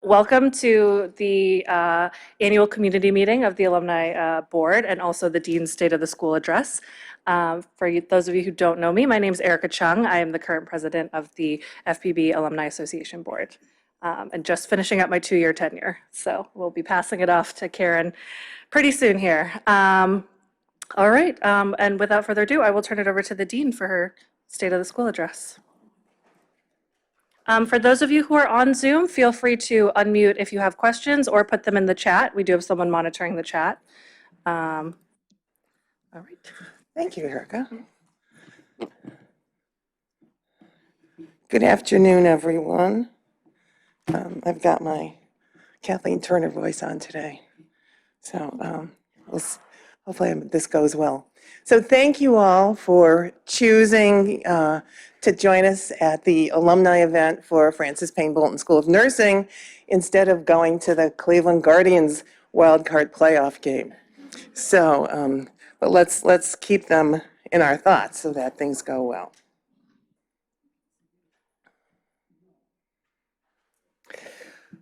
Welcome to the annual community meeting of the Alumni Board and also the Dean's State of the School Address. Those of you who don't know me, my name is Erica Chung. I am the current president of the FPB Alumni Association Board and just finishing up my 2-year tenure. So we'll be passing it off to Karen pretty soon here. All right, and without further ado, I will turn it over to the Dean for her State of the School Address. For those of you who are on Zoom, feel free to unmute if you have questions or put them in the chat. We do have someone monitoring the chat. All right. Thank you, Erica. Good afternoon, everyone. I've got my Kathleen Turner voice on today, so hopefully this goes well. So thank you all for choosing to join us at the alumni event for Francis Payne Bolton School of Nursing instead of going to the Cleveland Guardians wildcard playoff game. So, but let's keep them in our thoughts so that things go well.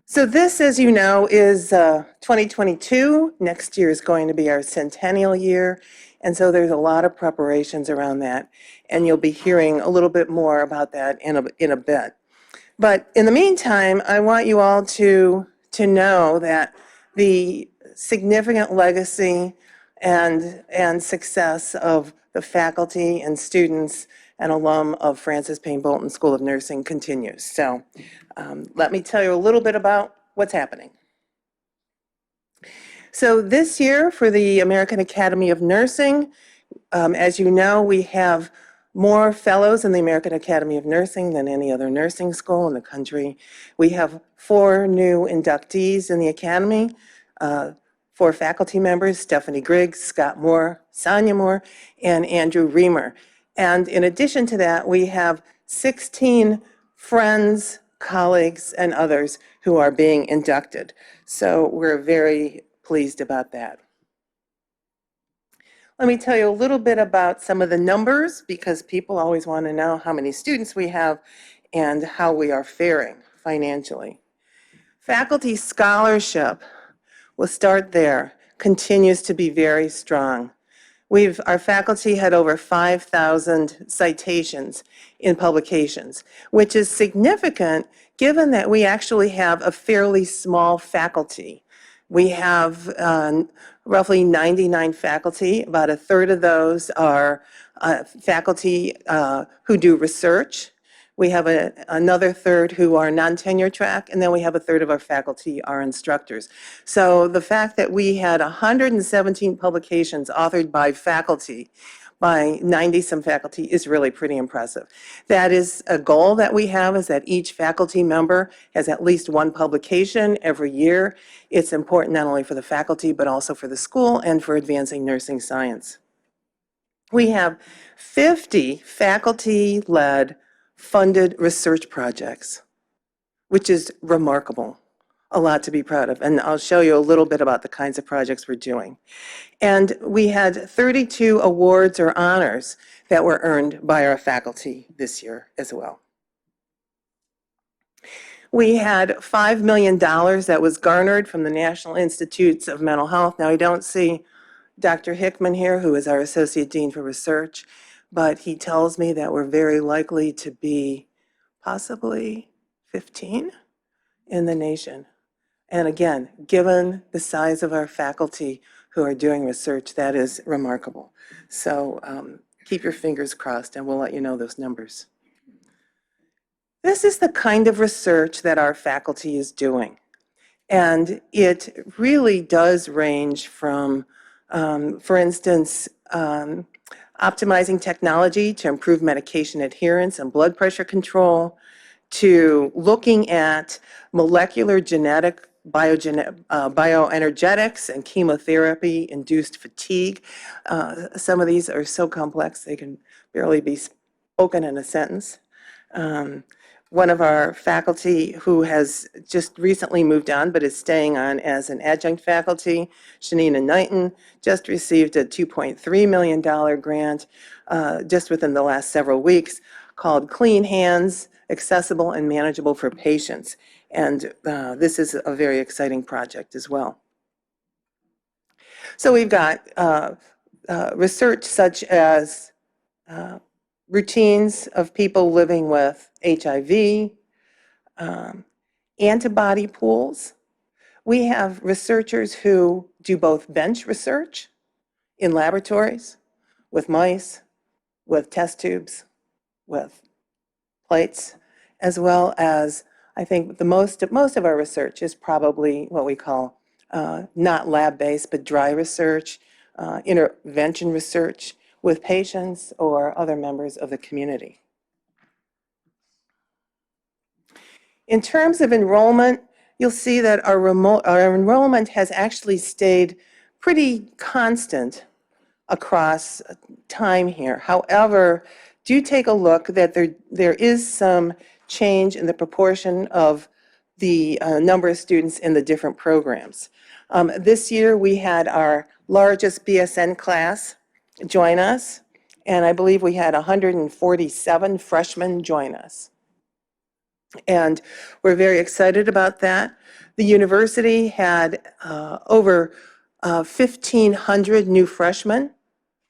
So this, as you know, is 2022. Next year is going to be our centennial year. And so there's a lot of preparations around that. And you'll be hearing a little bit more about that in a bit. But in the meantime, I want you all to know that the significant legacy and success of the faculty and students and alum of Francis Payne Bolton School of Nursing continues. So let me tell you a little bit about what's happening. So this year for the American Academy of Nursing, as you know, we have more fellows in the American Academy of Nursing than any other nursing school in the country. We have 4 new inductees in the Academy, 4 faculty members, Stephanie Griggs, Scott Moore, Sonia Moore, and Andrew Reamer. And in addition to that, we have 16 friends, colleagues, and others who are being inducted. So we're very pleased about that. Let me tell you a little bit about some of the numbers because people always want to know how many students we have and how we are faring financially. Faculty scholarship, we'll start there, continues to be very strong. Our faculty had over 5,000 citations in publications, which is significant given that we actually have a fairly small faculty. We have roughly 99 faculty. About a third of those are faculty who do research. We have another third who are non-tenure track, and then we have a third of our faculty are instructors. So the fact that we had 117 publications authored by faculty, by 90-some faculty, is really pretty impressive. That is a goal that we have, is that each faculty member has at least 1 publication every year. It's important not only for the faculty, but also for the school and for advancing nursing science. We have 50 faculty-led funded research projects, which is remarkable, a lot to be proud of. And I'll show you a little bit about the kinds of projects we're doing. And we had 32 awards or honors that were earned by our faculty this year as well. We had $5 million that was garnered from the National Institutes of Mental Health. Now, I don't see Dr. Hickman here, who is our Associate Dean for Research, but he tells me that we're very likely to be possibly 15 in the nation. And again, given the size of our faculty who are doing research, that is remarkable. So keep your fingers crossed and we'll let you know those numbers. This is the kind of research that our faculty is doing. And it really does range from, for instance, optimizing technology to improve medication adherence and blood pressure control, to looking at molecular genetic bioenergetics and chemotherapy-induced fatigue. Some of these are so complex they can barely be spoken in a sentence. One of our faculty who has just recently moved on but is staying on as an adjunct faculty, Shanina Knighton, just received a $2.3 million grant just within the last several weeks called Clean Hands, Accessible and Manageable for Patients. And this is a very exciting project as well. So we've got research such as routines of people living with HIV, antibody pools. We have researchers who do both bench research in laboratories with mice, with test tubes, with plates, as well as I think most of our research is probably what we call not lab-based, but dry research, intervention research with patients or other members of the community. In terms of enrollment, you'll see that our enrollment has actually stayed pretty constant across time here. However, do take a look that there is some change in the proportion of the number of students in the different programs. This year we had our largest BSN class join us, and I believe we had 147 freshmen join us. And we're very excited about that. The university had over 1,500 new freshmen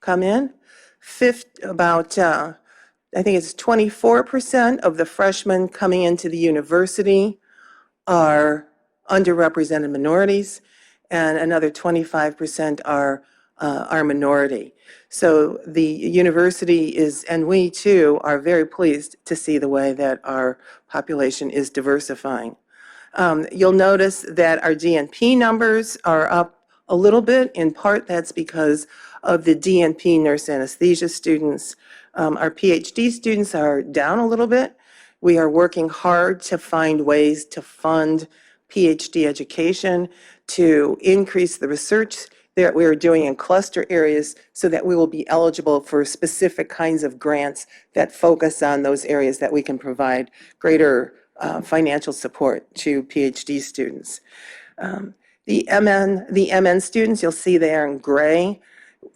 come in. I think it's 24% of the freshmen coming into the university are underrepresented minorities, and another 25% are minority. So the university is, and we too, are very pleased to see the way that our population is diversifying. You'll notice that our DNP numbers are up a little bit. In part, that's because of the DNP nurse anesthesia students. Our PhD students are down a little bit. We are working hard to find ways to fund PhD education, to increase the research that we are doing in cluster areas so that we will be eligible for specific kinds of grants that focus on those areas that we can provide greater financial support to PhD students. The MN students, you'll see there in gray.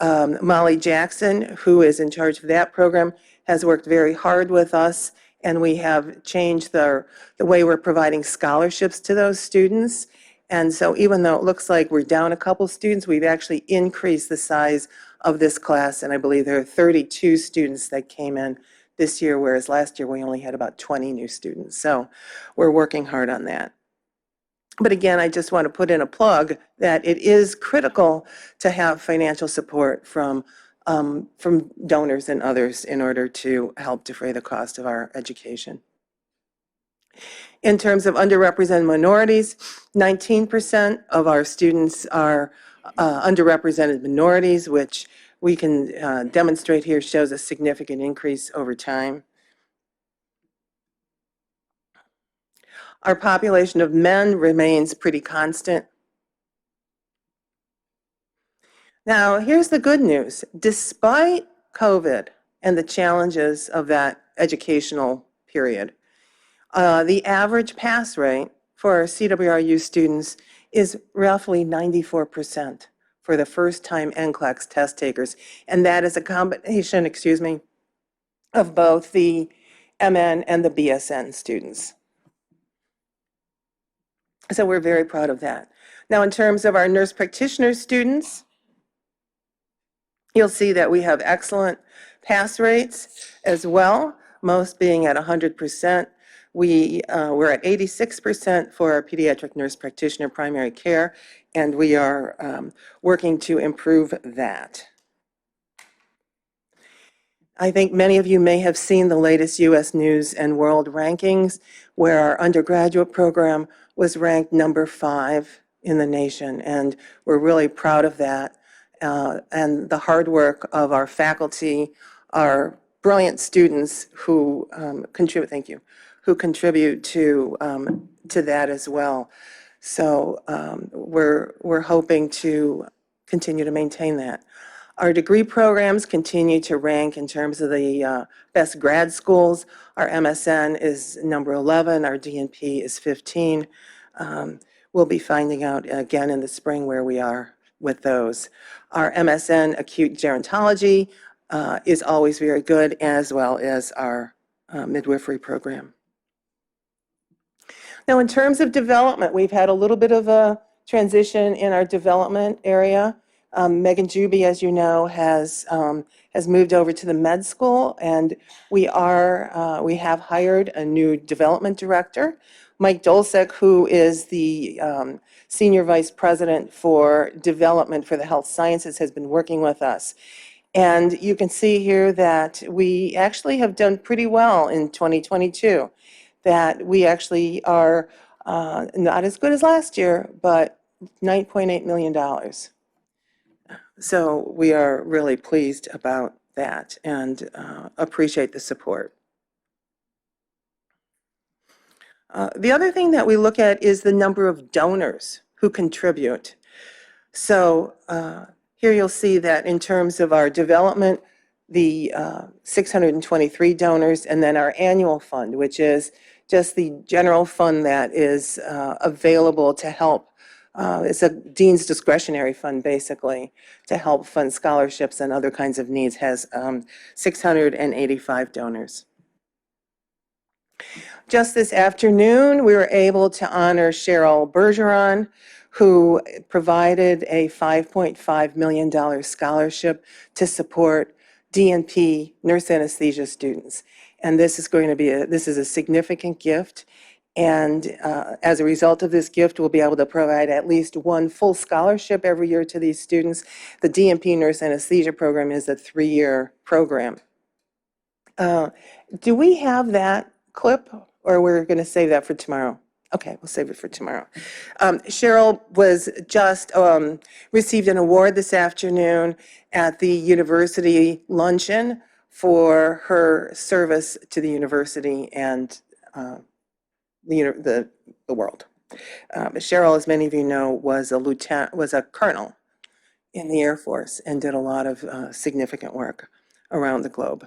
Molly Jackson, who is in charge of that program, has worked very hard with us, and we have changed the way we're providing scholarships to those students. And so even though it looks like we're down a couple students, we've actually increased the size of this class, and I believe there are 32 students that came in this year, whereas last year we only had about 20 new students. So we're working hard on that. But again, I just want to put in a plug that it is critical to have financial support from donors and others in order to help defray the cost of our education. In terms of underrepresented minorities, 19% of our students are underrepresented minorities, which we can demonstrate here shows a significant increase over time. Our population of men remains pretty constant. Now, here's the good news. Despite COVID and the challenges of that educational period, the average pass rate for our CWRU students is roughly 94% for the first-time NCLEX test takers. And that is a combination, of both the MN and the BSN students. So we're very proud of that. Now, in terms of our nurse practitioner students, you'll see that we have excellent pass rates as well, most being at 100%. We're at 86% for our pediatric nurse practitioner primary care, and we are working to improve that. I think many of you may have seen the latest U.S. News and World rankings, where our undergraduate program was ranked number 5 in the nation, and we're really proud of that. And the hard work of our faculty, our brilliant students who contribute, who contribute to that as well. So we're hoping to continue to maintain that. Our degree programs continue to rank in terms of the best grad schools. Our MSN is number 11, our DNP is 15. We'll be finding out again in the spring where we are with those. Our MSN acute gerontology is always very good, as well as our midwifery program. Now, in terms of development, we've had a little bit of a transition in our development area. Megan Juby, as you know, has moved over to the med school, and we have hired a new development director, Mike Dolsek, who is the senior vice president for development for the health sciences, has been working with us. And you can see here that we actually have done pretty well in 2022, that we actually are not as good as last year, but $9.8 million. So we are really pleased about that and appreciate the support. The other thing that we look at is the number of donors who contribute. So here you'll see that in terms of our development, the 623 donors, and then our annual fund, which is just the general fund that is available to help. It's a dean's discretionary fund, basically, to help fund scholarships and other kinds of needs, has 685 donors. Just this afternoon, we were able to honor Cheryl Bergeron, who provided a $5.5 million scholarship to support DNP nurse anesthesia students. And this is going to be this is a significant gift. And as a result of this gift, we'll be able to provide at least one full scholarship every year to these students. The DNP nurse anesthesia program is a 3-year program. Do we have that clip, or we're going to save that for tomorrow? Okay, we'll save it for tomorrow. Cheryl was just received an award this afternoon at the university luncheon for her service to the university and the world. Cheryl, as many of you know, was a colonel in the Air Force and did a lot of significant work around the globe.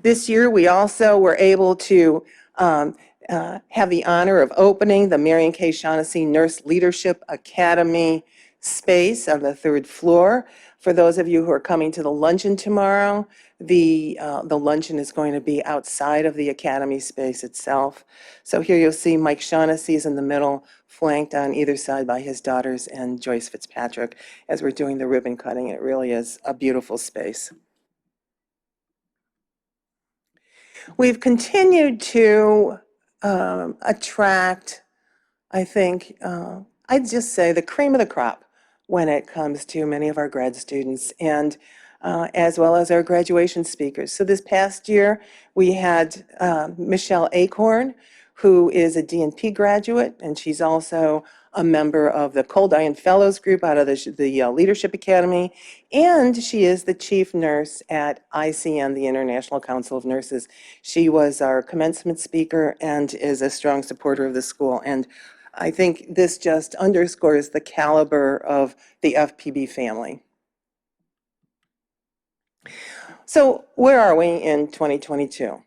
This year, we also were able to have the honor of opening the Marion K. Shaughnessy Nurse Leadership Academy space on the 3rd floor. For those of you who are coming to the luncheon tomorrow, the luncheon is going to be outside of the academy space itself. So here you'll see Mike Shaughnessy is in the middle, flanked on either side by his daughters and Joyce Fitzpatrick as we're doing the ribbon cutting. It really is a beautiful space. We've continued to attract, I think, I'd just say the cream of the crop when it comes to many of our grad students, and as well as our graduation speakers. So this past year, we had Michelle Acorn, who is a DNP graduate, and she's also a member of the Cold Iron Fellows group out of the Leadership Academy, and she is the chief nurse at ICN, the International Council of Nurses. She was our commencement speaker and is a strong supporter of the school. And I think this just underscores the caliber of the FPB family. So where are we in 2022?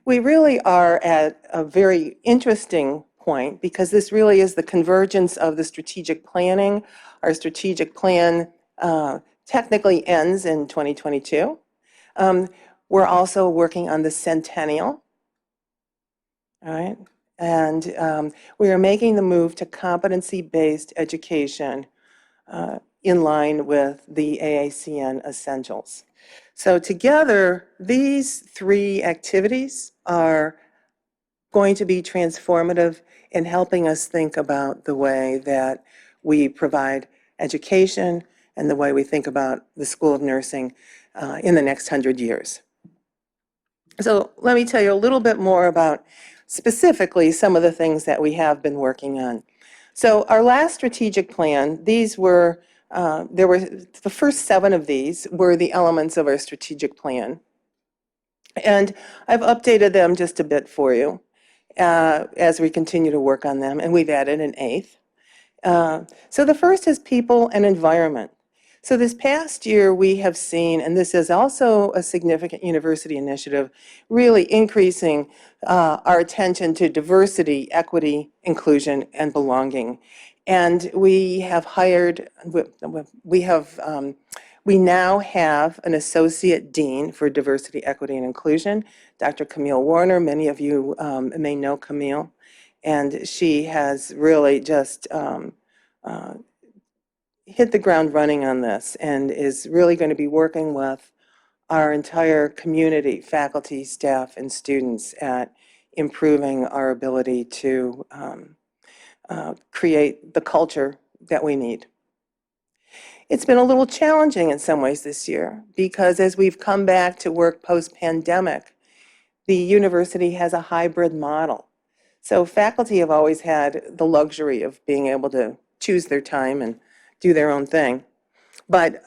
We really are at a very interesting point because this really is the convergence of the strategic planning. Our strategic plan technically ends in 2022. We're also working on the centennial, all right? And we are making the move to competency-based education in line with the AACN essentials. So together, these 3 activities are going to be transformative in helping us think about the way that we provide education and the way we think about the School of Nursing in the next 100 years. So let me tell you a little bit more about specifically some of the things that we have been working on. So our last strategic plan, these were, the first 7 of these were the elements of our strategic plan. And I've updated them just a bit for you as we continue to work on them, and we've added an 8th. So the first is people and environment. So this past year we have seen, and this is also a significant university initiative, really increasing our attention to diversity, equity, inclusion, and belonging. And we have hired, We now have an Associate Dean for Diversity, Equity, and Inclusion, Dr. Camille Warner. Many of you may know Camille, and she has really just uh, hit the ground running on this and is really going to be working with our entire community, faculty, staff, and students at improving our ability to create the culture that we need. It's been a little challenging in some ways this year because as we've come back to work post-pandemic, the university has a hybrid model. So faculty have always had the luxury of being able to choose their time and do their own thing. But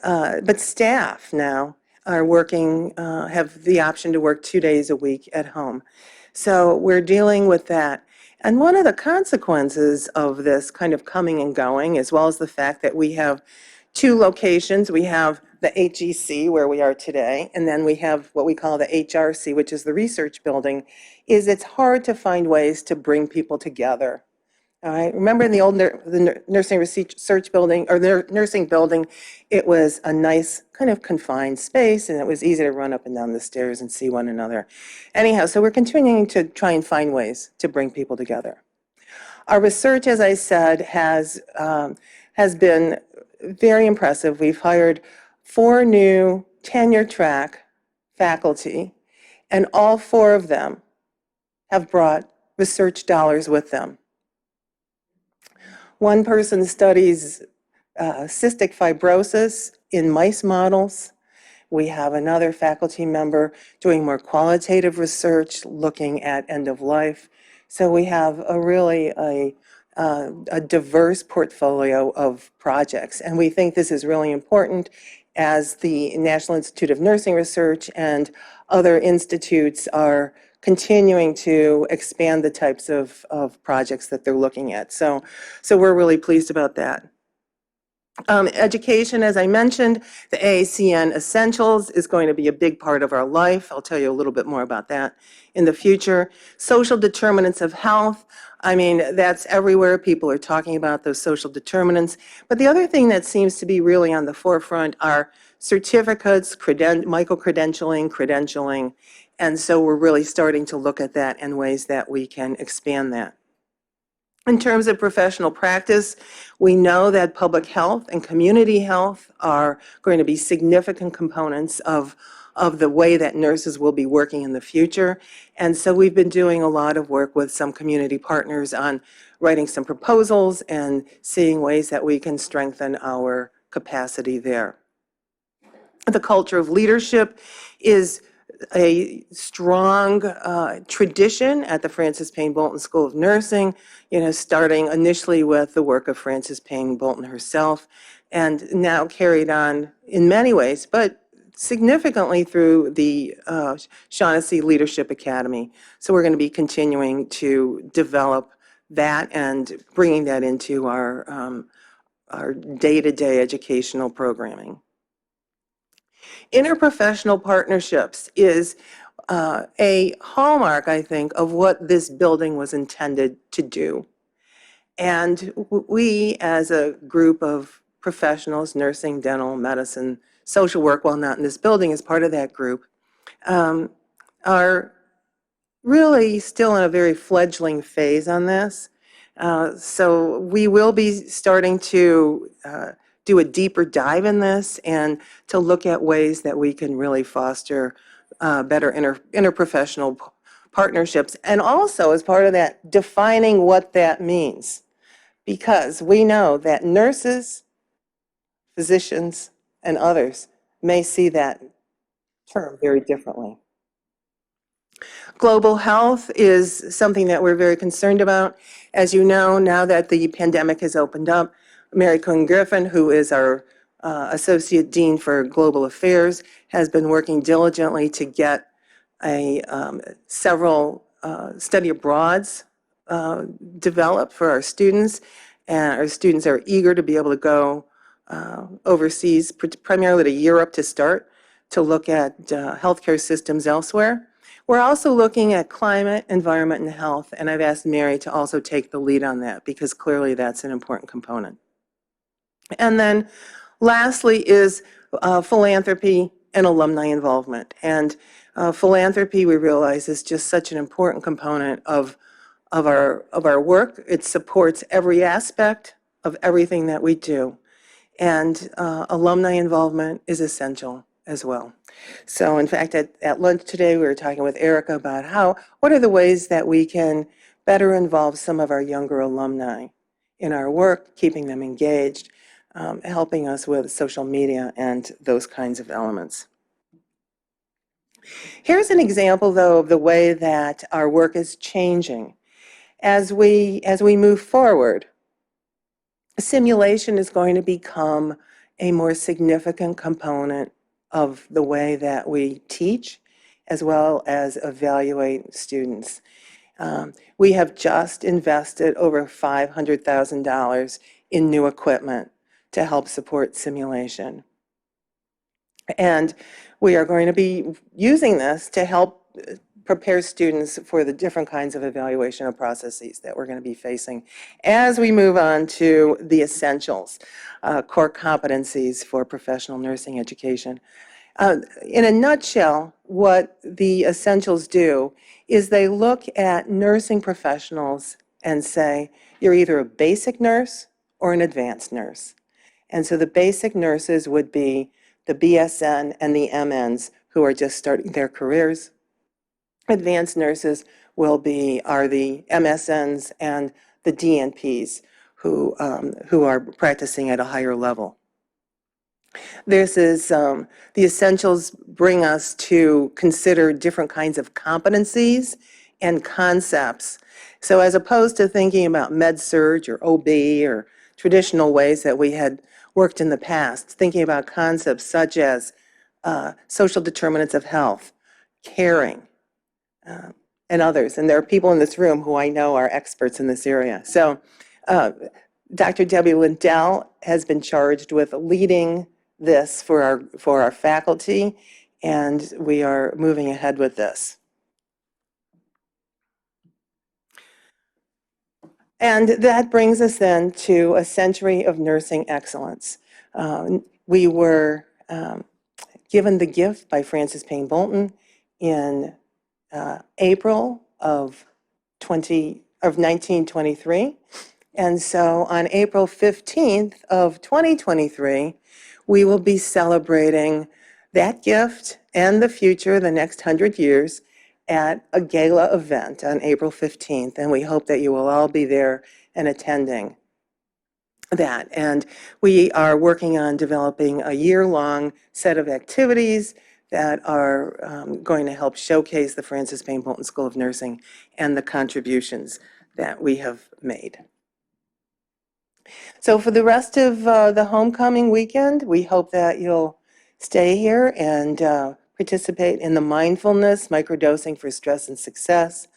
staff now are working, have the option to work 2 days a week at home. So we're dealing with that. And one of the consequences of this kind of coming and going, as well as the fact that we have two locations, we have the HEC where we are today, and then we have what we call the HRC, which is the research building, is it's hard to find ways to bring people together. All right. Remember in the old nursing research building or the nursing building, it was a nice kind of confined space and it was easy to run up and down the stairs and see one another. Anyhow, so we're continuing to try and find ways to bring people together. Our research, as I said, has been very impressive. We've hired 4 new tenure track faculty, and all 4 of them have brought research dollars with them. One person studies cystic fibrosis in mice models. We have another faculty member doing more qualitative research, looking at end of life. So we have a really a diverse portfolio of projects. And we think this is really important as the National Institute of Nursing Research and other institutes are continuing to expand the types of projects that they're looking at. So we're really pleased about that. Education, as I mentioned, the AACN Essentials is going to be a big part of our life. I'll tell you a little bit more about that in the future. Social determinants of health. I mean, that's everywhere. People are talking about those social determinants. But the other thing that seems to be really on the forefront are certificates, micro-credentialing, and so we're really starting to look at that and ways that we can expand that. In terms of professional practice, we know that public health and community health are going to be significant components of the way that nurses will be working in the future. And so we've been doing a lot of work with some community partners on writing some proposals and seeing ways that we can strengthen our capacity there. The culture of leadership is a strong tradition at the Frances Payne Bolton School of Nursing, starting initially with the work of Frances Payne Bolton herself, and now carried on in many ways, but significantly through the Shaughnessy Leadership Academy. So we're going to be continuing to develop that and bringing that into our day-to-day educational programming. Interprofessional partnerships is a hallmark, I think, of what this building was intended to do. And we, as a group of professionals, nursing, dental, medicine, social work, while not in this building, as part of that group, are really still in a very fledgling phase on this. So we will be starting to do a deeper dive in this and to look at ways that we can really foster better interprofessional partnerships. And also, as part of that, defining what that means. Because we know that nurses, physicians, and others may see that term very differently. Global health is something that we're very concerned about. As you know, now that the pandemic has opened up, Mary Cohen Griffin, who is our Associate Dean for Global Affairs, has been working diligently to get several study abroads developed for our students. And our students are eager to be able to go overseas, primarily to Europe to start, to look at healthcare systems elsewhere. We're also looking at climate, environment, and health, and I've asked Mary to also take the lead on that because clearly that's an important component. And then lastly is philanthropy, and alumni involvement. And philanthropy, we realize, is just such an important component of our work. It supports every aspect of everything that we do. And alumni involvement is essential as well. So in fact, at lunch today, we were talking with Erica about what are the ways that we can better involve some of our younger alumni in our work, keeping them engaged, helping us with social media and those kinds of elements. Here's an example, though, of the way that our work is changing. As we move forward, simulation is going to become a more significant component of the way that we teach as well as evaluate students. We have just invested over $500,000 in new equipment to help support simulation. And we are going to be using this to help prepare students for the different kinds of evaluation processes that we're going to be facing as we move on to the essentials, core competencies for professional nursing education. In a nutshell, what the essentials do is they look at nursing professionals and say, you're either a basic nurse or an advanced nurse. And so the basic nurses would be the BSN and the MNs who are just starting their careers. Advanced nurses are the MSNs and the DNPs who are practicing at a higher level. This is, the essentials bring us to consider different kinds of competencies and concepts. So as opposed to thinking about med-surg or OB or traditional ways that we had worked in the past, thinking about concepts such as social determinants of health, caring, and others. And there are people in this room who I know are experts in this area. So Dr. Debbie Lindell has been charged with leading this for our faculty, and we are moving ahead with this. And that brings us then to a century of nursing excellence. We were given the gift by Frances Payne Bolton in April of 1923. And so on April 15th of 2023, we will be celebrating that gift and the future, the next 100 years, at a gala event on April 15th. And we hope that you will all be there and attending that. And we are working on developing a year-long set of activities that are going to help showcase the Frances Payne Bolton School of Nursing and the contributions that we have made. So for the rest of the homecoming weekend, we hope that you'll stay here and participate in the mindfulness, microdosing for stress and success.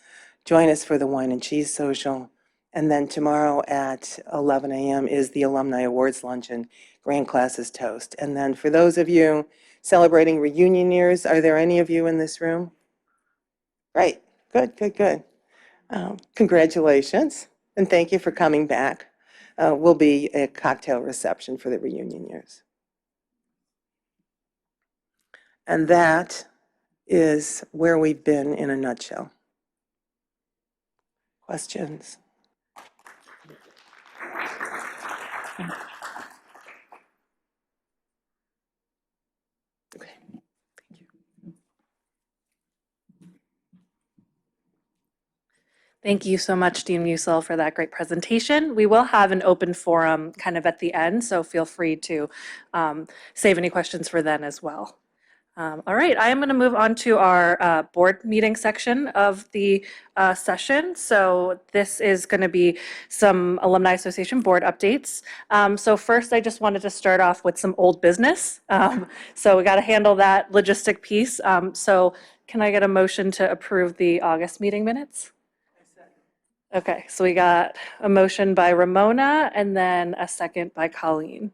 Join us for the wine and cheese social. And then tomorrow at 11 a.m. is the Alumni Awards Luncheon, Grand Classes Toast. And then for those of you celebrating reunion years, are there any of you in this room? Great, good. Congratulations, and thank you for coming back. Will be a cocktail reception for the reunion years. And that is where we've been in a nutshell. Questions? Okay. Thank you so much, Dean Musil, for that great presentation. We will have an open forum kind of at the end, so feel free to save any questions for then as well. All right, I am going to move on to our board meeting section of the session. So this is going to be some Alumni Association board updates. So first, I just wanted to start off with some old business. So we got to handle that logistic piece. So can I get a motion to approve the August meeting minutes? Okay, so we got a motion by Ramona and then a second by Colleen.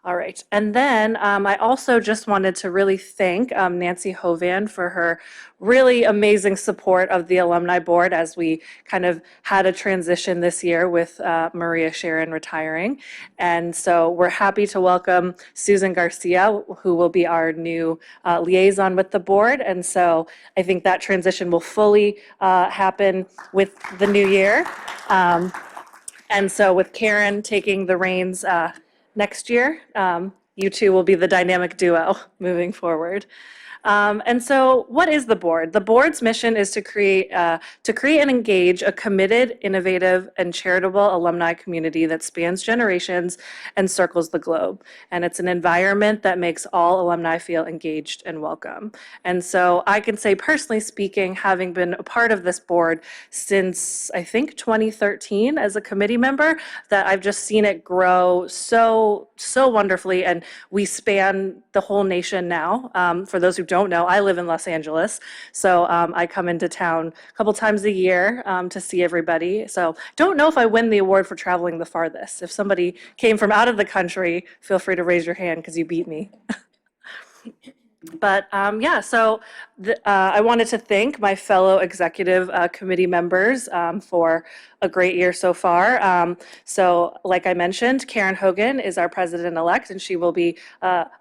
All right. And then I also just wanted to really thank Nancy Hovan for her really amazing support of the Alumni Board as we kind of had a transition this year with Maria Sharon retiring. And so we're happy to welcome Susan Garcia, who will be our new liaison with the board. And so I think that transition will fully happen with the new year. And so with Karen taking the reins next year, you two will be the dynamic duo moving forward. And so what is the board? The board's mission is to create and engage a committed, innovative, and charitable alumni community that spans generations and circles the globe. And it's an environment that makes all alumni feel engaged and welcome. And so I can say, personally speaking, having been a part of this board since I think 2013 as a committee member, that I've just seen it grow so wonderfully. And we span the whole nation now. For those who don't know, I live in Los Angeles, so I come into town a couple times a year to see everybody. So don't know if I win the award for traveling the farthest. If somebody came from out of the country, feel free to raise your hand because you beat me. But yeah, so I wanted to thank my fellow executive committee members for a great year so far. So like I mentioned, Karen Hogan is our president-elect, and she will be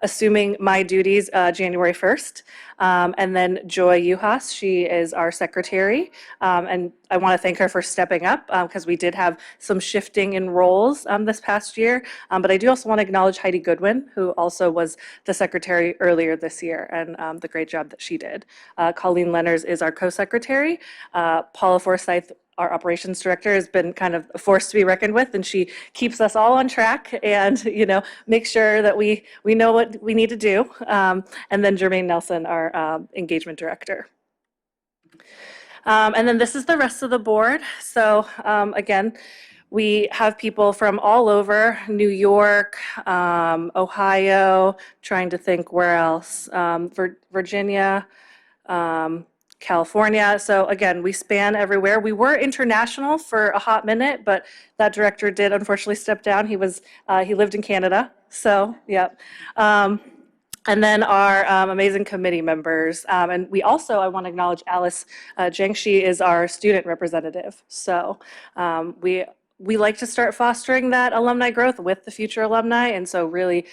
assuming my duties January 1st. And then Joy Uhas, she is our secretary. And I want to thank her for stepping up because we did have some shifting in roles this past year. But I do also want to acknowledge Heidi Goodwin, who also was the secretary earlier this year, and the great job that she did. Colleen Lenners is our co-secretary. Paula Forsyth, our operations director, has been kind of a force to be reckoned with, and she keeps us all on track and, make sure that we know what we need to do. And then Jermaine Nelson, our engagement director. And then this is the rest of the board. So again, we have people from all over, New York, Ohio, trying to think where else, Virginia, California. So again, we span everywhere. We were international for a hot minute, but that director did unfortunately step down. He lived in Canada. So, yep. And then our amazing committee members. And we also, I want to acknowledge Alice Jiang. She is our student representative. So we like to start fostering that alumni growth with the future alumni. And so really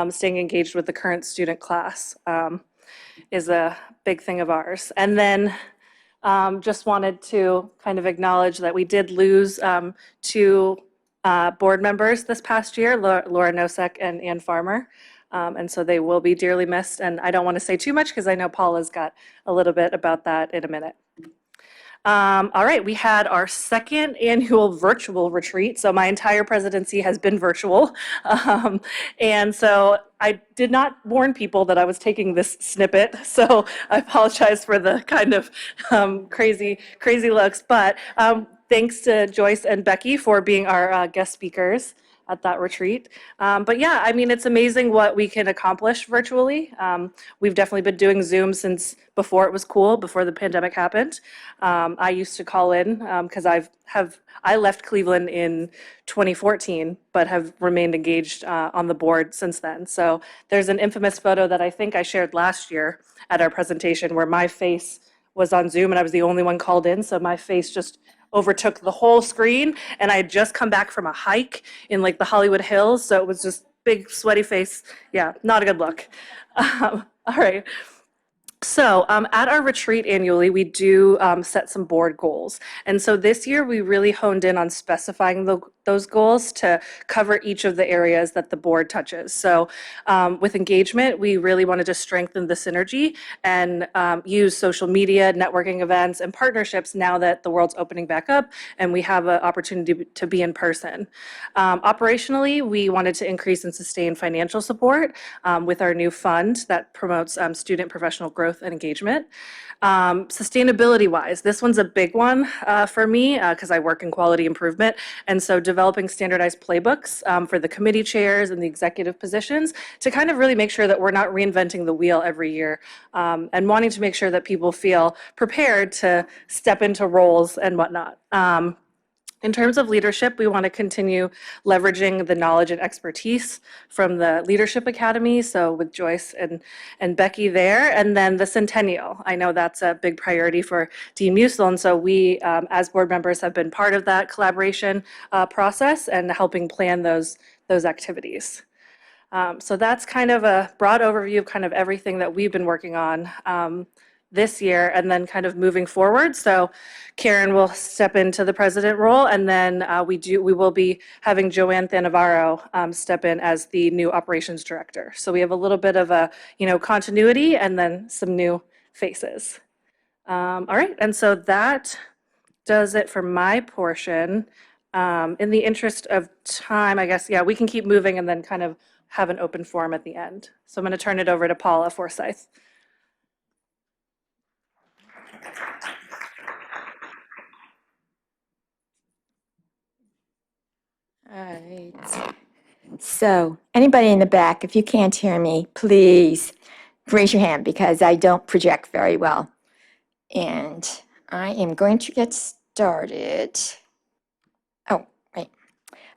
staying engaged with the current student class is a big thing of ours. And then just wanted to kind of acknowledge that we did lose two board members this past year, Laura Nosek and Ann Farmer. And so they will be dearly missed. And I don't want to say too much because I know Paula's got a little bit about that in a minute. All right, we had our second annual virtual retreat. So my entire presidency has been virtual. And so I did not warn people that I was taking this snippet. So I apologize for the kind of crazy looks. But thanks to Joyce and Becky for being our guest speakers at that retreat. But yeah, I mean, it's amazing what we can accomplish virtually. We've definitely been doing Zoom since before it was cool, before the pandemic happened. I used to call in because I left Cleveland in 2014, but have remained engaged on the board since then. So there's an infamous photo that I think I shared last year at our presentation where my face was on Zoom and I was the only one called in. So my face just overtook the whole screen, and I had just come back from a hike in like the Hollywood Hills, so it was just big sweaty face. Yeah, not a good look. All right. So at our retreat annually, we do set some board goals. And so this year, we really honed in on specifying those goals to cover each of the areas that the board touches. So with engagement, we really wanted to strengthen the synergy and use social media, networking events, and partnerships now that the world's opening back up and we have an opportunity to be in person. Operationally, we wanted to increase and sustain financial support with our new fund that promotes student professional growth and engagement. Sustainability-wise, this one's a big one for me because I work in quality improvement. And so developing standardized playbooks for the committee chairs and the executive positions to kind of really make sure that we're not reinventing the wheel every year and wanting to make sure that people feel prepared to step into roles and whatnot. In terms of leadership, we want to continue leveraging the knowledge and expertise from the Leadership Academy, so with Joyce and Becky there, and then the Centennial. I know that's a big priority for Dean Musil, and so we, as board members, have been part of that collaboration process and helping plan those activities. So that's kind of a broad overview of kind of everything that we've been working on this year and then kind of moving forward. So Karen will step into the president role, and then we will be having Joanne Thanavaro step in as the new operations director. So we have a little bit of a, continuity and then some new faces. All right, and so that does it for my portion. In the interest of time, I guess, yeah, we can keep moving and then kind of have an open forum at the end. So I'm going to turn it over to Paula Forsyth. All right. So anybody in the back, if you can't hear me, please raise your hand because I don't project very well. And I am going to get started. Oh, right.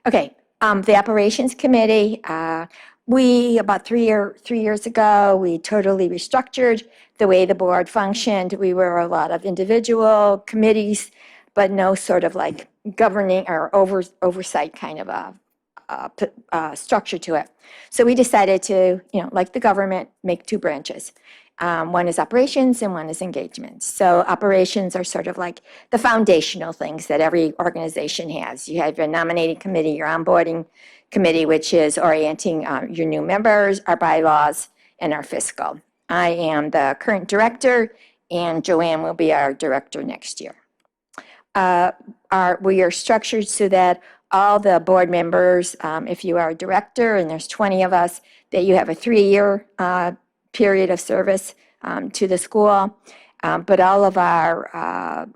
Okay. The Operations Committee, about 3 years ago, we totally restructured the way the board functioned. We were a lot of individual committees, but no sort of like governing or oversight kind of a structure to it. So we decided to, like the government, make 2 branches. One is operations and one is engagement. So operations are sort of like the foundational things that every organization has. You have your nominating committee, your onboarding committee, which is orienting your new members, our bylaws, and our fiscal. I am the current director, and Joanne will be our director next year. We are structured so that all the board members, if you are a director, and there's 20 of us, that you have a 3-year period of service to the school. But all of our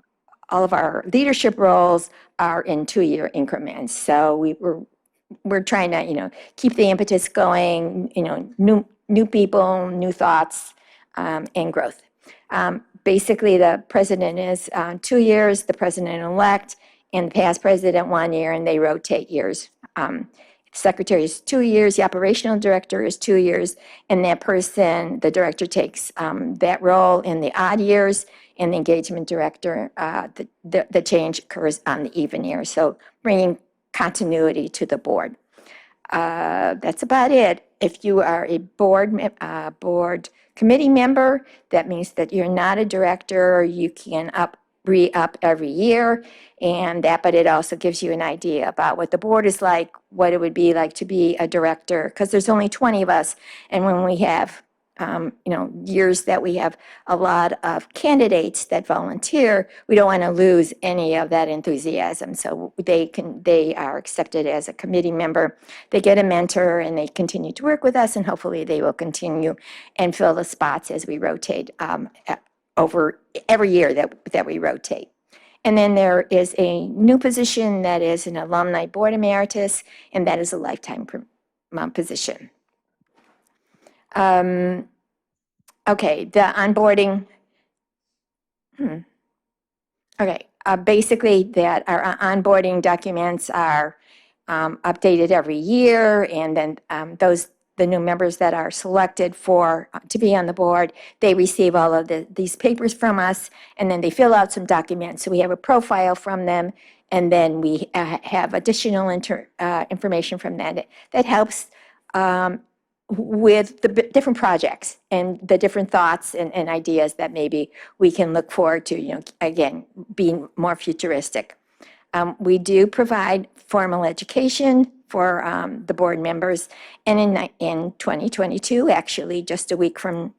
leadership roles are in 2-year increments. So we're trying to, keep the impetus going, new people, new thoughts, and growth. Basically, the president is 2 years, the president-elect, and the past president 1 year, and they rotate years. Secretary is 2 years, the operational director is 2 years, and that person, the director, takes that role in the odd years, and the engagement director, the change occurs on the even years. So bringing continuity to the board. That's about it. If you are a board committee member, that means that you're not a director. You can re-up every year, but it also gives you an idea about what the board is like, what it would be like to be a director, because there's only 20 of us, and when we have years that we have a lot of candidates that volunteer, we don't want to lose any of that enthusiasm. So they are accepted as a committee member. They get a mentor and they continue to work with us, and hopefully they will continue and fill the spots as we rotate over every year that we rotate. And then there is a new position that is an alumni board emeritus, and that is a lifetime position. Okay, the onboarding. Okay, basically that our onboarding documents are updated every year, and then the new members that are selected to be on the board, they receive all of these papers from us, and then they fill out some documents. So we have a profile from them, and then we have additional information from that helps with the different projects and the different thoughts and ideas that maybe we can look forward to, again, being more futuristic. We do provide formal education for the board members, and in 2022, actually just a week from,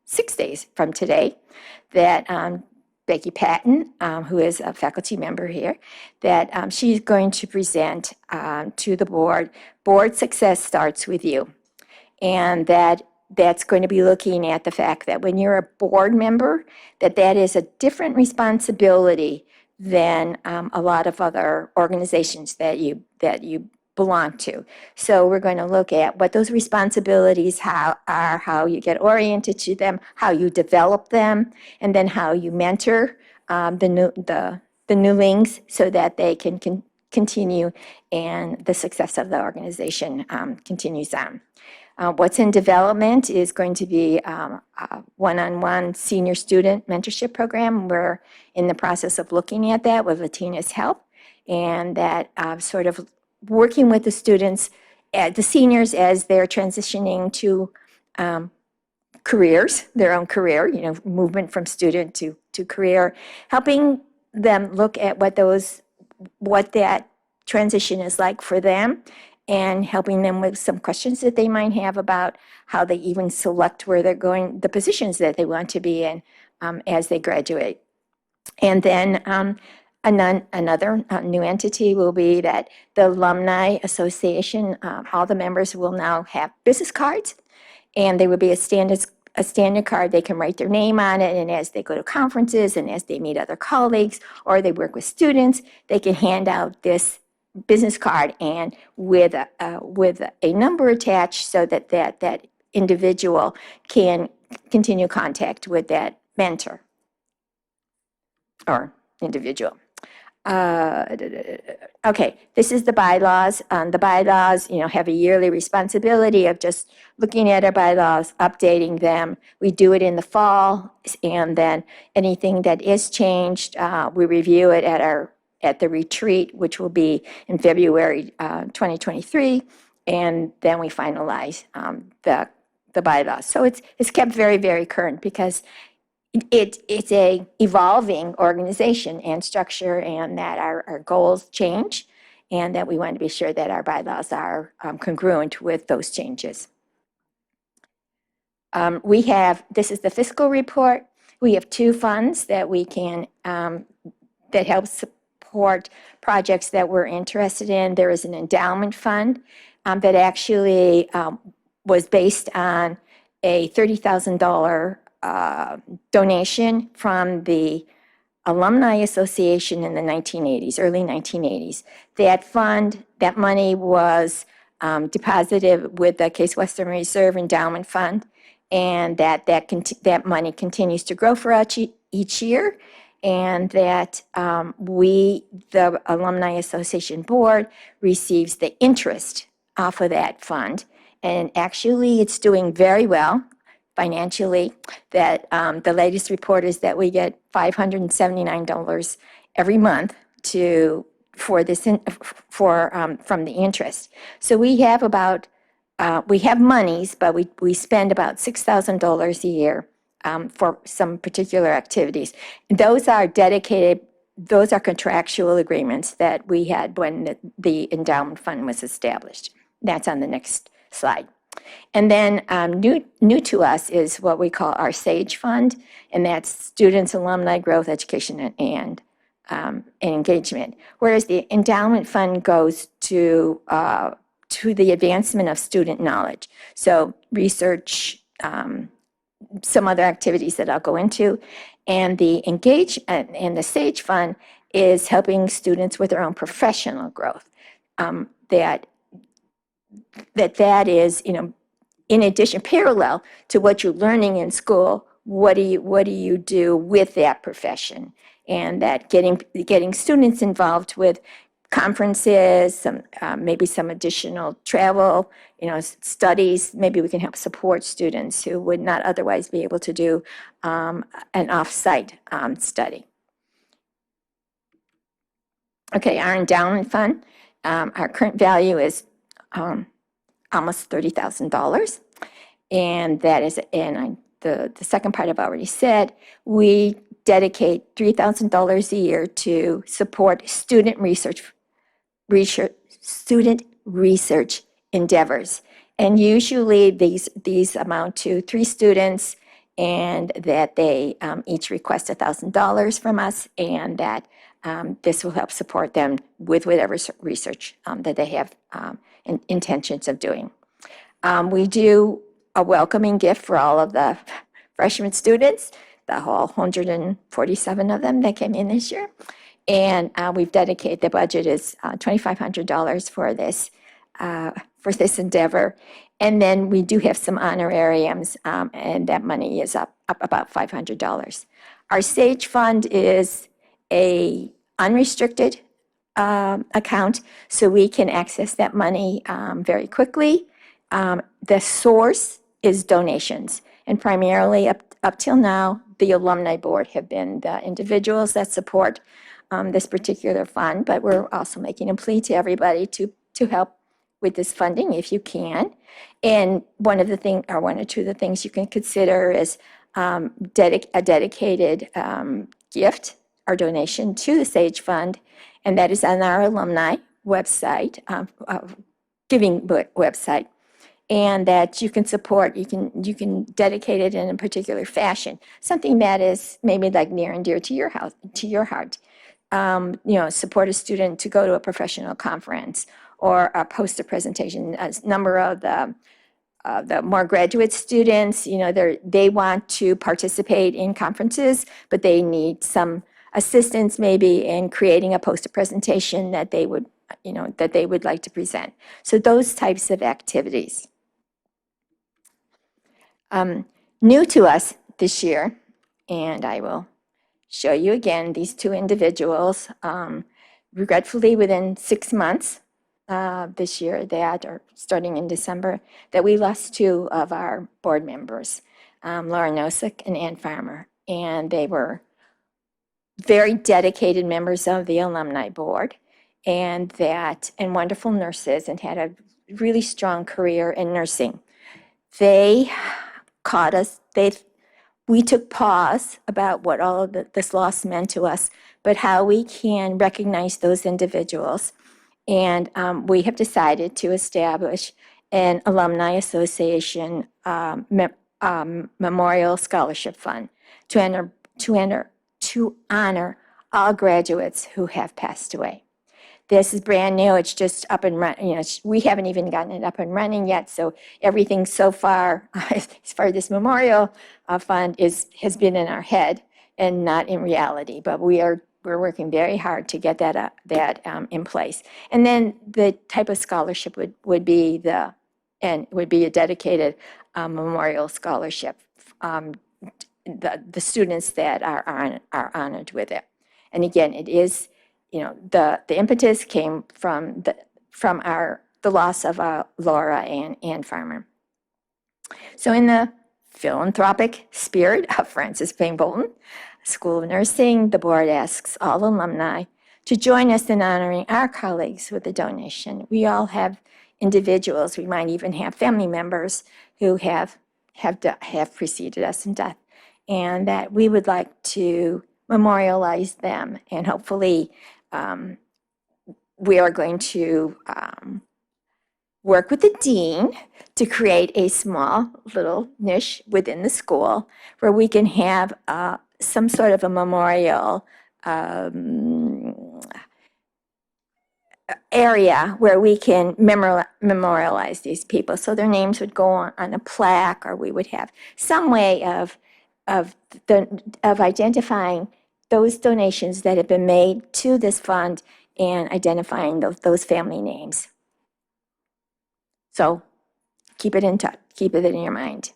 6 days from today, that Becky Patton, who is a faculty member here, that she's going to present to the board, Board Success Starts With You. And that's going to be looking at the fact that when you're a board member, that is a different responsibility than a lot of other organizations that you belong to. So we're going to look at what those responsibilities are, how you get oriented to them, how you develop them, and then how you mentor the the newlings so that they can continue and the success of the organization continues on. What's in development is going to be a one-on-one senior student mentorship program. We're in the process of looking at that with Latina's help, and that sort of working with the students, the seniors, as they're transitioning to careers, their own career, movement from student to career, helping them look at what that transition is like for them, and helping them with some questions that they might have about how they even select where they're going, the positions that they want to be in as they graduate. And then another new entity will be that the Alumni Association, all the members will now have business cards, and they would be a standard card. They can write their name on it, and as they go to conferences and as they meet other colleagues or they work with students, they can hand out this business card and with a number attached so that that individual can continue contact with that mentor or individual. Okay, this is the bylaws. The bylaws, have a yearly responsibility of just looking at our bylaws, updating them. We do it in the fall, and then anything that is changed, we review it at the retreat, which will be in February 2023, and then we finalize the bylaws. So it's kept very, very current because it's a evolving organization and structure, and that our goals change, and that we want to be sure that our bylaws are congruent with those changes. This is the fiscal report. We have two funds that we can, that help support projects that we're interested in. There is an endowment fund that actually was based on a $30,000 donation from the Alumni Association in the 1980s, early 1980s. That money was deposited with the Case Western Reserve Endowment Fund, and that money continues to grow for each year, and that the Alumni Association Board, receives the interest off of that fund. And actually, it's doing very well financially. That the latest report is that we get $579 every month from the interest. So we have monies, but we spend about $6,000 a year for some particular activities. Those are contractual agreements that we had when the endowment fund was established. That's on the next slide. And then new to us is what we call our SAGE Fund, and that's Students, Alumni, Growth, Education, and Engagement. Whereas the endowment fund goes to the advancement of student knowledge. So research, some other activities that I'll go into, and the SAGE Fund is helping students with their own professional growth. That is, in addition, parallel to what you're learning in school, what do you do with that profession? And that getting students involved with conferences, maybe some additional travel, studies. Maybe we can help support students who would not otherwise be able to do an off-site study. Okay, our endowment fund, our current value is almost $30,000, and that is, and the second part I've already said. We dedicate $3,000 a year to support student research endeavors, and usually these amount to 3 students, and that they each request $1,000 from us, and that this will help support them with whatever research that they have intentions of doing. We do a welcoming gift for all of the freshman students, the whole 147 of them that came in this year. And we've dedicated, the budget is $2,500 for this endeavor. And then we do have some honorariums, and that money is up about $500. Our SAGE Fund is a unrestricted account, so we can access that money very quickly. The source is donations, and primarily up till now, the Alumni Board have been the individuals that support this particular fund, but we're also making a plea to everybody to help with this funding if you can. And one or two of the things you can consider is a dedicated gift or donation to the Sage Fund, and that is on our alumni website, giving website, and that you can support. You can dedicate it in a particular fashion, something that is maybe like near and dear to your house, to your heart. Support a student to go to a professional conference or post a presentation. A number of the more graduate students, they want to participate in conferences, but they need some assistance maybe in creating a poster presentation that they would like to present. So those types of activities. New to us this year, and I will show you again these two individuals, regretfully within 6 months this year, or starting in December, that we lost two of our board members, Laura Nosek and Ann Farmer, and they were very dedicated members of the Alumni Board, and wonderful nurses, and had a really strong career in nursing. They caught us. We took pause about what all of this loss meant to us, but how we can recognize those individuals. And we have decided to establish an Alumni Association Memorial Scholarship Fund to honor all graduates who have passed away. This is brand new. It's just up and running. We haven't even gotten it up and running yet. So everything so far, as far as this memorial fund, has been in our head and not in reality. But we're working very hard to get that in place. And then the type of scholarship would be a dedicated memorial scholarship. The students that are honored with it. And again, it is. The impetus came from the loss of Laura and Ann Farmer. So in the philanthropic spirit of Francis Payne Bolton School of Nursing, the board asks all alumni to join us in honoring our colleagues with a donation. We all have individuals, we might even have family members who have preceded us in death, and that we would like to memorialize them, and hopefully we are going to work with the dean to create a small little niche within the school where we can have some sort of a memorial area where we can memorialize these people. So their names would go on a plaque, or we would have some way of identifying those donations that have been made to this fund and identifying those family names. So keep it in touch, keep it in your mind.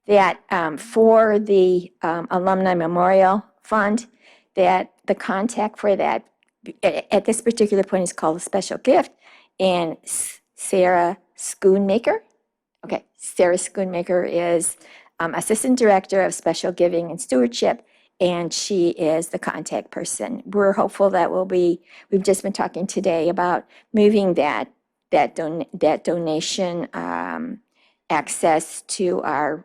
That for the Alumni Memorial Fund, that the contact for that at this particular point is called a special gift, and Sarah Schoonmaker. Okay, Sarah Schoonmaker is Assistant Director of Special Giving and Stewardship, and she is the contact person. We're hopeful that we've just been talking today about moving that donation access to our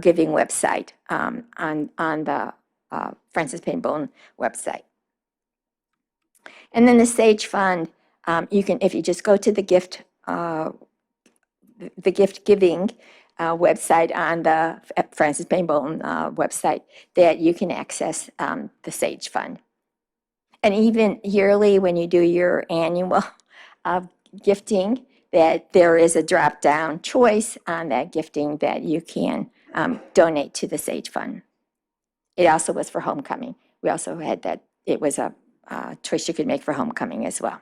giving website on the Francis Payne Bolton website. And then the Sage Fund, you can, if you just go to the gift giving website on the Francis Payne Bolton website, that you can access the Sage Fund. And even yearly, when you do your annual gifting, that there is a drop-down choice on that gifting that you can donate to the Sage Fund. It also was for homecoming. We also had that, it was a choice you could make for homecoming as well.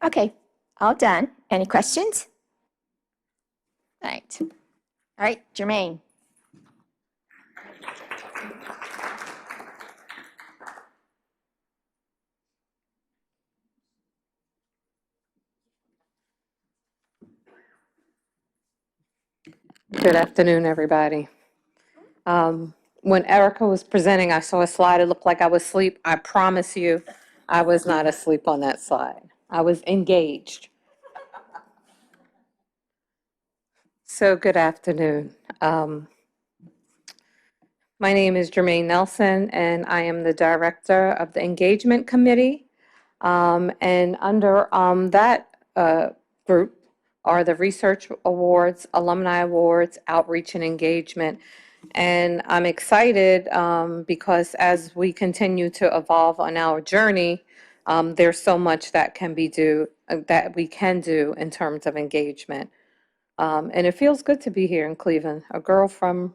Okay, all done. Any questions? All right, Jermaine. Good afternoon, everybody. When Erica was presenting, I saw a slide. It looked like I was asleep. I promise you, I was not asleep on that slide. I was engaged. So good afternoon. My name is Jermaine Nelson, and I am the Director of the Engagement Committee. And under that group are the Research Awards, Alumni Awards, Outreach and Engagement. And I'm excited because as we continue to evolve on our journey, there's so much that that we can do in terms of engagement. And it feels good to be here in Cleveland, a girl from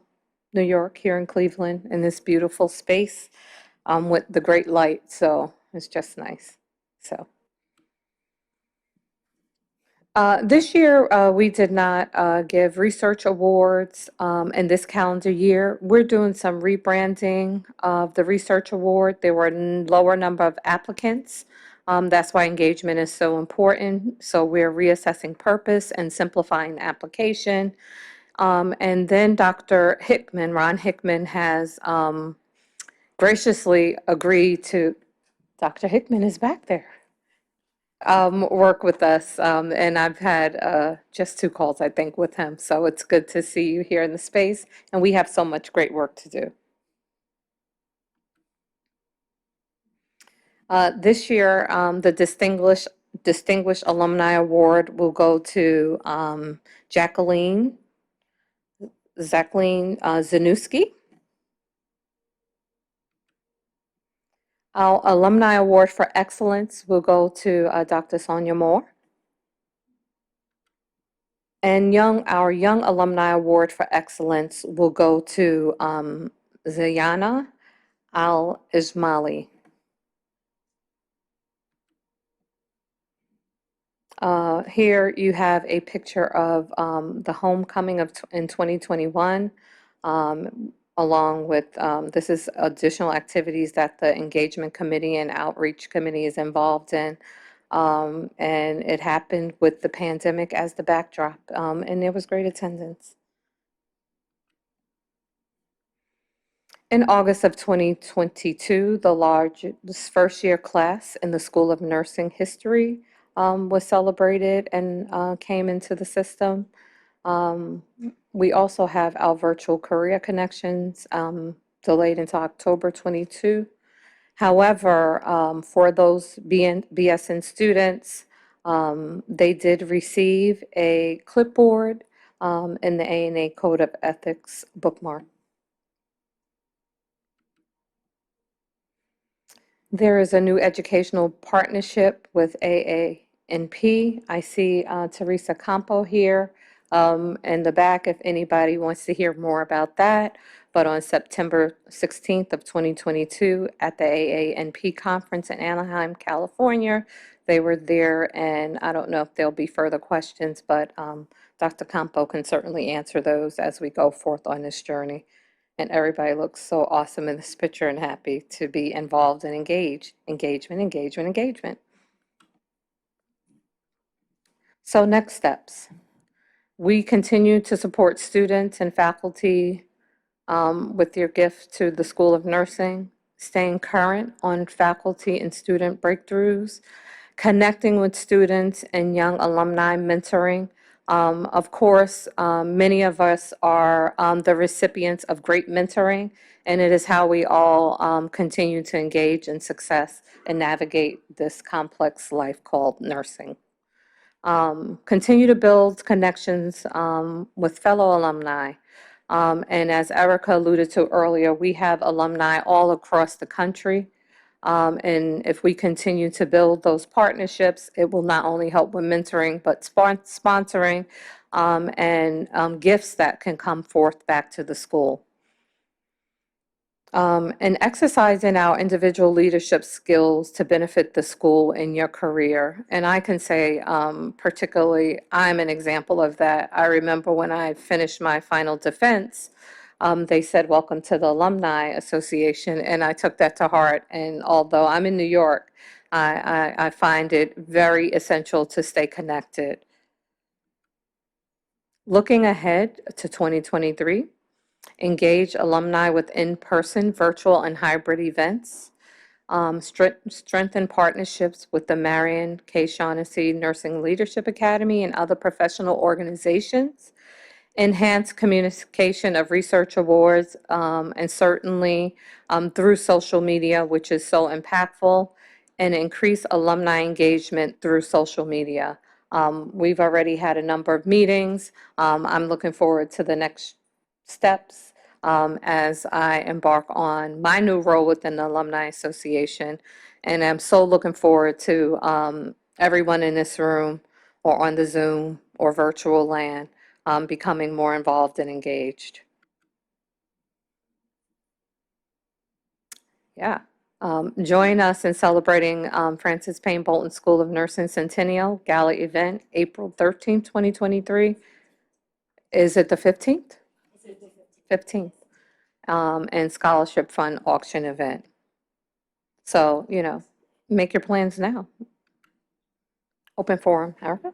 New York here in Cleveland in this beautiful space with the great light. So it's just nice. So. This year, we did not give research awards in this calendar year. We're doing some rebranding of the research award. There were a lower number of applicants. That's why engagement is so important. So we're reassessing purpose and simplifying the application. And then Dr. Hickman, Ron Hickman, has graciously agreed to, Dr. Hickman is back there. Work with us. And I've had just 2 calls, I think, with him. So it's good to see you here in the space. And we have so much great work to do. This year, the Distinguished Alumni Award will go to Jacqueline Zanuski. Our Alumni Award for Excellence will go to Dr. Sonia Moore. And our Young Alumni Award for Excellence will go to Zayana Al-Ismaili. Here you have a picture of the homecoming in 2021, along with, this is additional activities that the Engagement Committee and Outreach Committee is involved in. And it happened with the pandemic as the backdrop, and there was great attendance. In August of 2022, the largest first-year class in the School of Nursing History was celebrated and came into the system. We also have our virtual career connections delayed until October 22. However, for those BSN students, they did receive a clipboard in the ANA Code of Ethics bookmark. There is a new educational partnership with AANP. I see Teresa Campo here in the back if anybody wants to hear more about that. But on September 16th of 2022 at the AANP conference in Anaheim, California, they were there, and I don't know if there'll be further questions, but Dr. Campo can certainly answer those as we go forth on this journey. And everybody looks so awesome in this picture and happy to be involved and engaged. Engagement, engagement, engagement. So next steps. We continue to support students and faculty with your gift to the School of Nursing, staying current on faculty and student breakthroughs, connecting with students and young alumni mentoring. Of course, many of us are the recipients of great mentoring, and it is how we all continue to engage in success and navigate this complex life called nursing. Continue to build connections with fellow alumni. And as Erica alluded to earlier, we have alumni all across the country. And if we continue to build those partnerships, it will not only help with mentoring, but sponsoring and gifts that can come forth back to the school. And exercising our individual leadership skills to benefit the school in your career. And I can say, particularly, I'm an example of that. I remember when I finished my final defense, they said, welcome to the Alumni Association, and I took that to heart. And although I'm in New York, I find it very essential to stay connected. Looking ahead to 2023, engage alumni with in-person, virtual, and hybrid events. Strengthen partnerships with the Marion K. Shaughnessy Nursing Leadership Academy and other professional organizations. Enhance communication of research awards, and certainly through social media, which is so impactful, and increase alumni engagement through social media. We've already had a number of meetings. I'm looking forward to the next steps as I embark on my new role within the Alumni Association. And I'm so looking forward to everyone in this room or on the Zoom or virtual land becoming more involved and engaged. Yeah. Join us in celebrating Francis Payne Bolton School of Nursing Centennial Gala event, April 13th, 2023. Is it the 15th? 15th. And Scholarship Fund auction event. So, make your plans now. Open forum. Erica?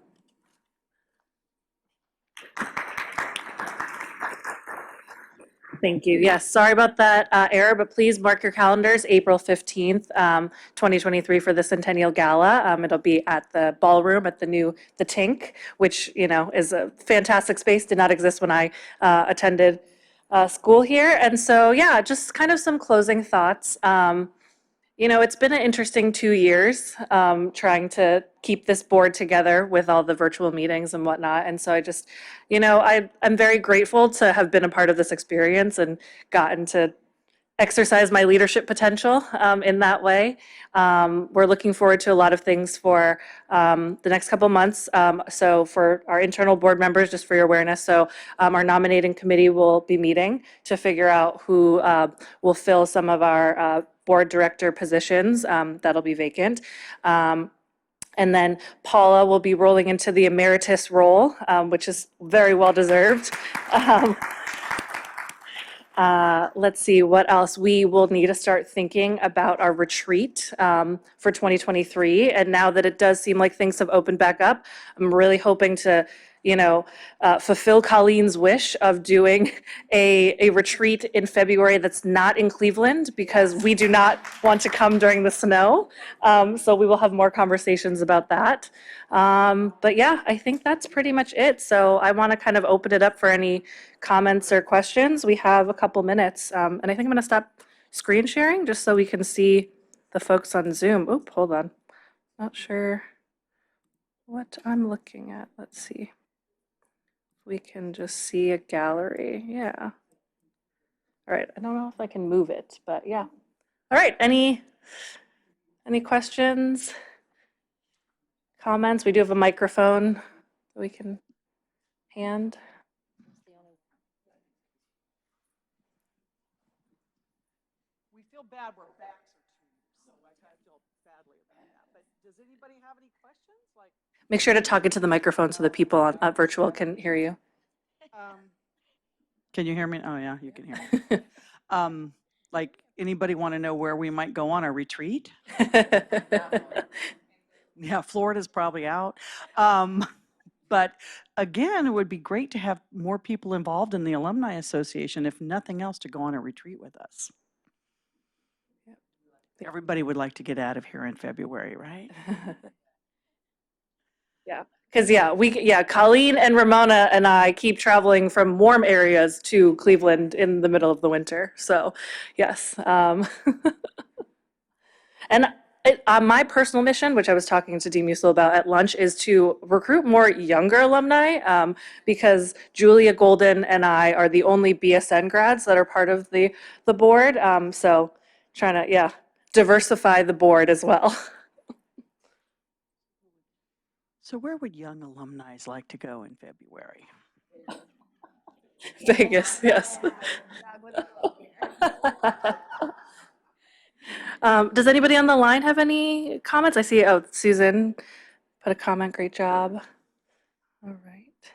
Thank you. Yes, sorry about that error, but please mark your calendars, April 15th, 2023 for the Centennial Gala. It'll be at the ballroom at the Tink, which, is a fantastic space, did not exist when I attended school here. And so, yeah, just kind of some closing thoughts. It's been an interesting 2 years trying to keep this board together with all the virtual meetings and whatnot. And so I just, I'm very grateful to have been a part of this experience and gotten to exercise my leadership potential in that way. We're looking forward to a lot of things for the next couple months. So for our internal board members, just for your awareness, so our nominating committee will be meeting to figure out who will fill some of our board director positions that'll be vacant. And then Paula will be rolling into the emeritus role, which is very well deserved. Let's see, what else? We will need to start thinking about our retreat for 2023. And now that it does seem like things have opened back up, I'm really hoping to, fulfill Colleen's wish of doing a retreat in February that's not in Cleveland because we do not want to come during the snow. So we will have more conversations about that. But yeah, I think that's pretty much it. So I want to kind of open it up for any comments or questions. We have a couple minutes. And I think I'm going to stop screen sharing just so we can see the folks on Zoom. Oop, hold on. Not sure what I'm looking at. Let's see. We can just see a gallery. Yeah. All right. I don't know if I can move it, but yeah. All right. Any questions? Comments? We do have a microphone that we can hand. We feel bad where our backs are to you, so I kind of feel badly about that. But does anybody have any questions? Make sure to talk into the microphone so the people on virtual can hear you. Can you hear me? Oh yeah, you can hear me. Anybody want to know where we might go on a retreat? Yeah, Florida's probably out. But again, it would be great to have more people involved in the Alumni Association, if nothing else, to go on a retreat with us. Everybody would like to get out of here in February, right? Yeah, because Colleen and Ramona and I keep traveling from warm areas to Cleveland in the middle of the winter. So, yes. And my personal mission, which I was talking to Dean Musil about at lunch, is to recruit more younger alumni because Julia Golden and I are the only BSN grads that are part of the board. So trying to, diversify the board as well. So where would young alumni like to go in February? Vegas, yes. Does anybody on the line have any comments? I see, Susan put a comment, great job. All right.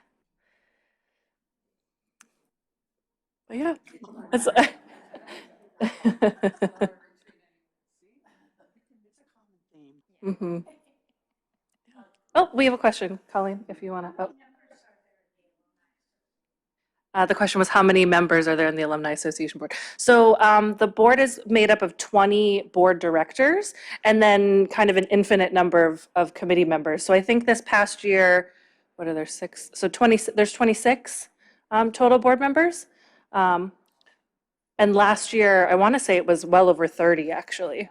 But yeah, it's, Mhm. Oh, we have a question, Colleen, if you want to. Oh. The question was, how many members are there in the Alumni Association Board? So the board is made up of 20 board directors and then kind of an infinite number of committee members. So I think this past year, what are there, 6? So 20, there's 26 total board members. And last year, I want to say it was well over 30, actually.